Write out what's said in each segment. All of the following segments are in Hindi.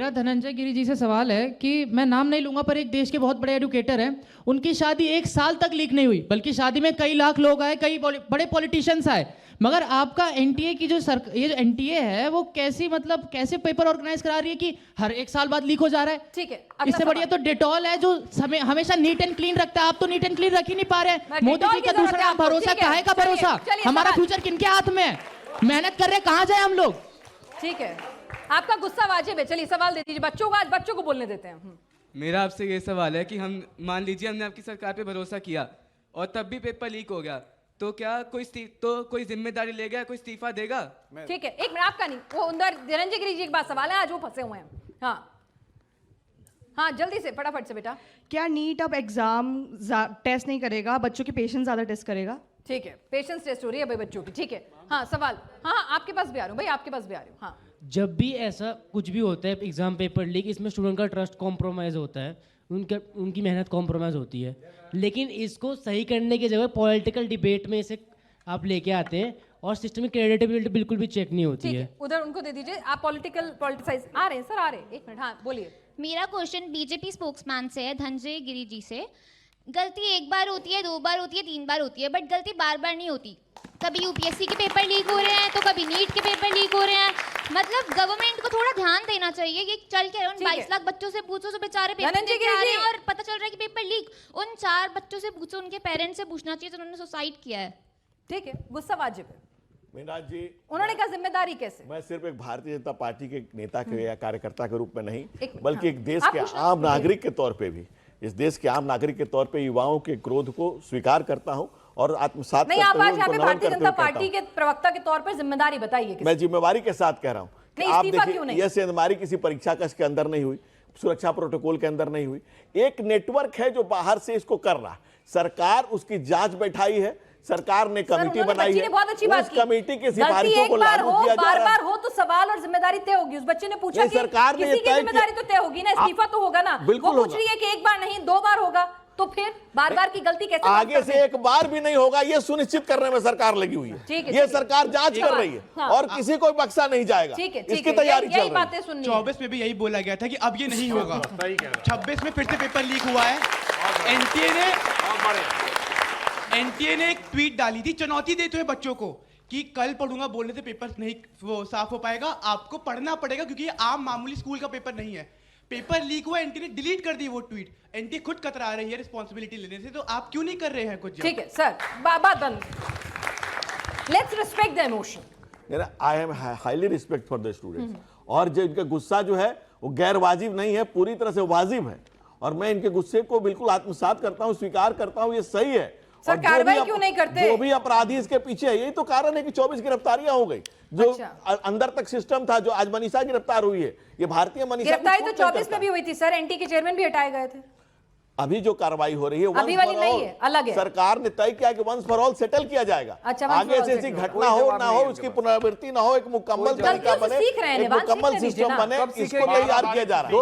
मेरा धनंजय गिरी जी से सवाल है कि मैं नाम नहीं लूंगा पर एक देश के बहुत बड़े एडुकेटर हैं, उनकी शादी 1 साल तक लीक नहीं हुई, बल्कि शादी में कई लाख लोग आए, कई बड़े पॉलिटिशियंस आए, मगर आपका एनटीए की ये जो एनटीए है वो कैसे पेपर ऑर्गेनाइज करा रही है कि हर 1 साल बाद लीक हो जा रहा है। ठीक है, इससे बढ़िया तो डेटॉल है जो हमेशा नीट एंड क्लीन रखता है, आप तो नीट एंड क्लीन रख ही नहीं पा रहे हैं। मोदी जी का दूसरा नाम भरोसा, काहे का भरोसा? हमारा फ्यूचर किनके हाथ में है? मेहनत कर रहे, कहाँ जाए हम लोग? ठीक है, आपका गुस्सा वाजिब है, चलिए सवाल दे दीजिए। बच्चों को आज बच्चों को बोलने देते हैं। मेरा आपसे ये सवाल है कि हम मान लीजिए हमने आपकी सरकार पे भरोसा किया और तब भी पेपर लीक हो गया, तो क्या कोई जिम्मेदारी लेगा, कोई इस्तीफा देगा? ठीक है, एक मिनट, आपका नहीं, वो अंदर धनंजय गिरी जी के पास सवाल है, आज वो फंसे हुए हैं। हाँ जल्दी से, फटाफट से बेटा। क्या नीट अब एग्जाम टेस्ट नहीं करेगा, बच्चों की पेशेंस ज्यादा टेस्ट करेगा? ठीक है, पेशेंस टेस्ट हो रही है भाई बच्चों की। ठीक है, हाँ सवाल, हाँ आपके पास भी आ रहा हूँ भाई, आपके पास भी आ रही हूँ। हाँ, जब भी ऐसा कुछ भी होता है एग्जाम पेपर लीक, इसमें स्टूडेंट का ट्रस्ट कॉम्प्रोमाइज़ होता है, उनकी मेहनत कॉम्प्रोमाइज़ होती है, लेकिन इसको सही करने की जगह पॉलिटिकल डिबेट में इसे आप लेके आते हैं और सिस्टम की क्रेडिटेबिलिटी बिल्कुल भी चेक नहीं होती है। उधर उनको दे दीजिए, आप पॉलिटिसाइज आ रहे हैं सर, आ रहे हैं, एक मिनट। हाँ बोलिए। मेरा क्वेश्चन बीजेपी स्पोक्समैन से है, धनंजय गिरी जी से। गलती 1 बार होती है, 2 बार होती है, 3 बार होती है, बट गलती बार बार नहीं होती। कभी यूपीएससी के पेपर लीक हो रहे हैं तो कभी नीट के पेपर लीक हो रहे हैं। मतलब गवर्नमेंट को थोड़ा ध्यान देना चाहिए। ये चल के उन 22 लाख बच्चों से पूछो तो बेचारे पेपर दे के आ रहे हैं और पता चल रहा है कि पेपर लीक। उन 4 बच्चों से पूछो, उनके पेरेंट्स से पूछना चाहिए जिन्होंने सुसाइड किया है। ठीक है, गुस्सा वाजिब है। मीनाज जी, उन्होंने कहा जिम्मेदारी कैसे? मैं सिर्फ एक भारतीय जनता पार्टी के नेता के या कार्यकर्ता के रूप में नहीं, बल्कि एक देश आप के पूछना आम नागरिक के तौर पे भी, इस देश के आम नागरिक के तौर पे युवाओं के क्रोध को स्वीकार करता हूं और आत्मसात नहीं, आप आज यहाँ पे भारतीय जनता पार्टी के प्रवक्ता के तौर पर जिम्मेदारी बताइए। मैं जिम्मेदारी के साथ कह रहा हूँ कि आप देखिए, यह सेंधमारी किसी परीक्षा कक्ष के अंदर नहीं हुई, सुरक्षा प्रोटोकॉल के अंदर नहीं हुई। एक नेटवर्क है जो बाहर से इसको कर रहा है, सरकार उसकी जांच बैठाई है, सरकार ने कमेटी बनाई है, बहुत अच्छी बात उस कमेटी की सिफारिशों को लागू किया जा रहा है। बार हो तो सवाल और जिम्मेदारी तय होगी। उस बच्चे ने पूछा कि सरकार ने किसी की जिम्मेदारी तो तय होगी ना, इस्तीफा तो होगा ना। वो पूछ रही है कि 1 बार नहीं 2 बार होगा, तो फिर बार बार की गलती कैसे? आगे से 1 बार भी नहीं होगा, ये सुनिश्चित करने में सरकार लगी हुई है। ये सरकार जांच कर रही है और किसी को बख्शा नहीं जाएगा। इसकी तैयारी चल रही है। 24 में भी यही बोला गया था कि अब ये नहीं होगा। 26 में फिर से पेपर लीक हुआ है। एनटीए ने एक ट्वीट डाली थी चुनौती देते हुए बच्चों को कि कल पढ़ूंगा बोलने से पेपर नहीं वो साफ हो पाएगा, आपको पढ़ना पड़ेगा क्योंकि ये आम मामूली स्कूल का पेपर नहीं है। पेपर लीक हुआ, एनटीए ने डिलीट कर दी वो ट्वीट। एनटीए खुद कतरा रही है रिस्पांसिबिलिटी लेने से, तो आप क्यों नहीं कर रहे हैं कुछ? ठीक है सर, बात बंद। Let's respect the emotion. I am highly respect for the students, और जो इनका गुस्सा जो है वो गैर वाजिब नहीं है, पूरी तरह से वाजिब है, और मैं इनके गुस्से को बिल्कुल आत्मसात करता हूं, स्वीकार करता हूं, ये सही है। सर कार्रवाई क्यों नहीं करते? जो भी अपराधी इसके पीछे है, यही तो कारण है कि 24 गिरफ्तारियां हो गई। जो अंदर तक सिस्टम था, जो आज मनीषा गिरफ्तार हुई है, ये भारतीय मनीषा गिरफ्तारी तो 24 में भी हुई थी सर, एनटी के चेयरमैन भी हटाए गए थे। अभी जो कार्रवाई हो रही है अभी वाली नहीं है, अलग है। सरकार ने तय किया कि वंस फॉर ऑल सेटल किया जाएगा। आगे से ऐसी घटना हो ना हो, उसकी पुनरावृत्ति ना हो, एक मुकम्मल तरीका बने, एक मुकम्मल सिस्टम बने, इसको तैयार किया जा रहा है।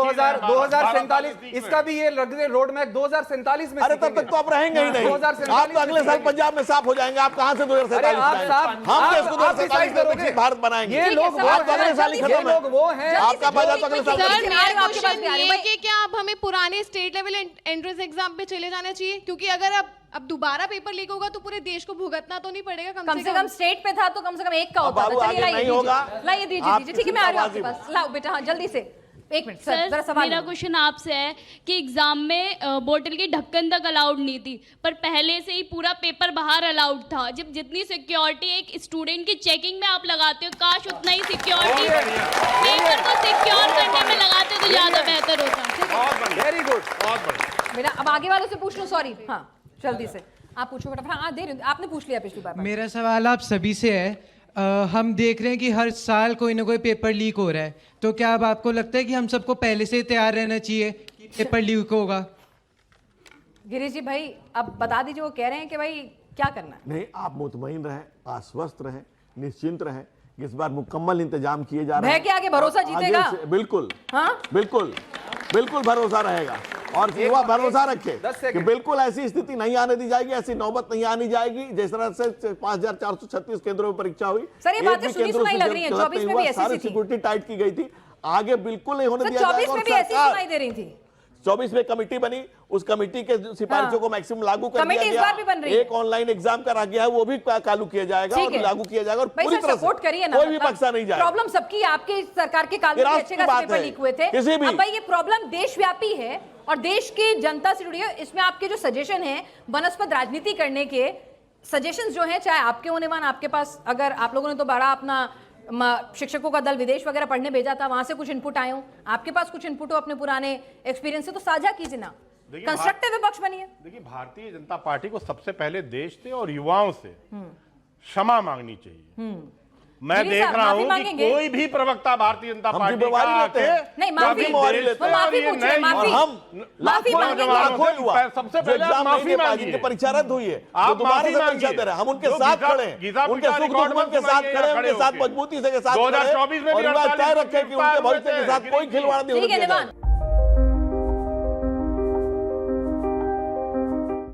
2047 इसका भी ये रोड मैप 2047 में। अरे तब तक तो आप रहेंगे ही नहीं, आप तो अगले साल पंजाब में साफ हो जाएंगे। आप कहाँ से 2047 हम देश को 2047 में विकसित भारत बनाएंगे। ये लोग अगले साल ही खत्म है, वो हैं आपका बजट अगले साल। क्या अब हमें पुराने स्टेट लेवल एंट्रेंस एग्जाम पे चले जाना चाहिए? क्योंकि अगर अब दोबारा पेपर लीक होगा तो पूरे देश को भुगतना तो नहीं पड़ेगा? कम से कम स्टेट पे था तो कम से कम एक का होता था। चलिए लाइए दीजिए। ठीक है, मैं आ रही हूं आपके पास। लाओ बेटा, हाँ जल्दी से, 1 मिनट सर, जरा सवाल। मेरा क्वेश्चन आपसे है कि एग्जाम में बोतल की ढक्कन तक अलाउड नहीं थी, पर पहले से ही पूरा पेपर बाहर अलाउड था। जब जितनी सिक्योरिटी एक स्टूडेंट की चेकिंग में आप लगाते हो, काश उतना ही सिक्योरिटी पेपर को सिक्योर करने में लगाते तो ज्यादा बेहतर होता। वेरी गुड, बहुत बढ़िया। मेरा अब आगे वालों से पूछ लो, सॉरी। हाँ जल्दी से आप पूछो फटाफट। हाँ दे रही हूँ, आपने पूछ लिया पिछली बार। मेरा सवाल आप सभी से है। हम देख रहे हैं कि हर साल कोई ना कोई पेपर लीक हो रहा है, तो क्या अब आपको लगता है कि हम सबको पहले से तैयार रहना चाहिए कि पेपर लीक होगा? गिरीश जी भाई अब बता दीजिए, वो कह रहे हैं कि भाई क्या करना है। नहीं, आप मुतमईन रहें, आश्वस्त रहें, निश्चिंत रहें, इस बार मुकम्मल इंतजाम किए जा रहे हैं। भय के आगे भरोसा जीतेगा। बिल्कुल, हाँ बिल्कुल बिल्कुल भरोसा रहेगा, और युवा भरोसा रखे कि बिल्कुल ऐसी स्थिति नहीं आने दी जाएगी, ऐसी नौबत नहीं आनी जाएगी। जिस तरह से 5436 केंद्रों में परीक्षा हुई, सर ये बातें सुनी सुनाई लग रही हैं। 24 में भी ऐसी थी, सिक्योरिटी टाइट की गई थी। आगे बिल्कुल नहीं होने सर दिया 24 जाएगा। में और भी ऐसी सरकार सुनाई दे रही थी। 24 में कमेटी बनी, उस कमेटी के सिफारिशों को मैक्सिमम लागू कर दिया कमेटी इस बार भी बन रही गया। है। एक ऑनलाइन एग्जाम करा गया है, वो भी चालू किया जाएगा ठीक और है। लागू किया जाएगा और भाई पूरी सर तरह सपोर्ट करिए से ना, कोई भी मतलब बक्सा नहीं जाएगा। प्रॉब्लम सबकी, आपके सरकार के काल में ये भी राष्ट्र अच्छे की खासे बात पेपर है। लीक हुए थे। किसी भी- अब भाई ये प्रॉब्लम देशव्यापी है और देश की जनता से जुड़ी है। इसमें आपके जो सजेशन है वनस्पत राजनीति करने के सजेशंस जो हैं, चाहे आपके होने मान, आपके पास अगर आप लोगों ने तो बड़ा अपना शिक्षकों का दल विदेश वगैरह पढ़ने भेजा था, वहां से कुछ इनपुट आए हो, आपके पास कुछ इनपुट हो अपने पुराने एक्सपीरियंस से, तो साझा कीजिए ना, कंस्ट्रक्टिव विपक्ष बनिए। देखिए, भारतीय जनता पार्टी को सबसे पहले देश से और युवाओं से क्षमा मांगनी चाहिए। मैं गिरी देख साहब, रहा माफी हूँ कि मांगेंगे? कोई भी प्रवक्ता भारतीय जनता हम पार्टी का जिम्मेवारी लेते आके हैं। नहीं, माफी कभी मांगी देश लेते हैं। में माफी और ये पूछिए, नए माफी। और हम माफी लाखों मांगेंगे। लाखों युवा सबसे जो पहले एग्जाम माफी नहीं दे पाए, मांगिए। जिनकी परीक्षा रद्द हुई है, आप जो दोबारा माफी से परीक्षा मांगिए। दे रहे हैं, हम उनके जो साथ गीता- खड़े हैं, गीता उनके पिटारी सुख दुख में उनके साथ गवर्नमेंट खड़े हैं, खड़े उनके साथ होके। मजबूती से साथ खड़े हैं 2024 में भी और उनका 48 तय रखें कि उनके भविष्य के साथ कोई खिलवाड़ नहीं ठीक होने है दिया निवान। जाएगा।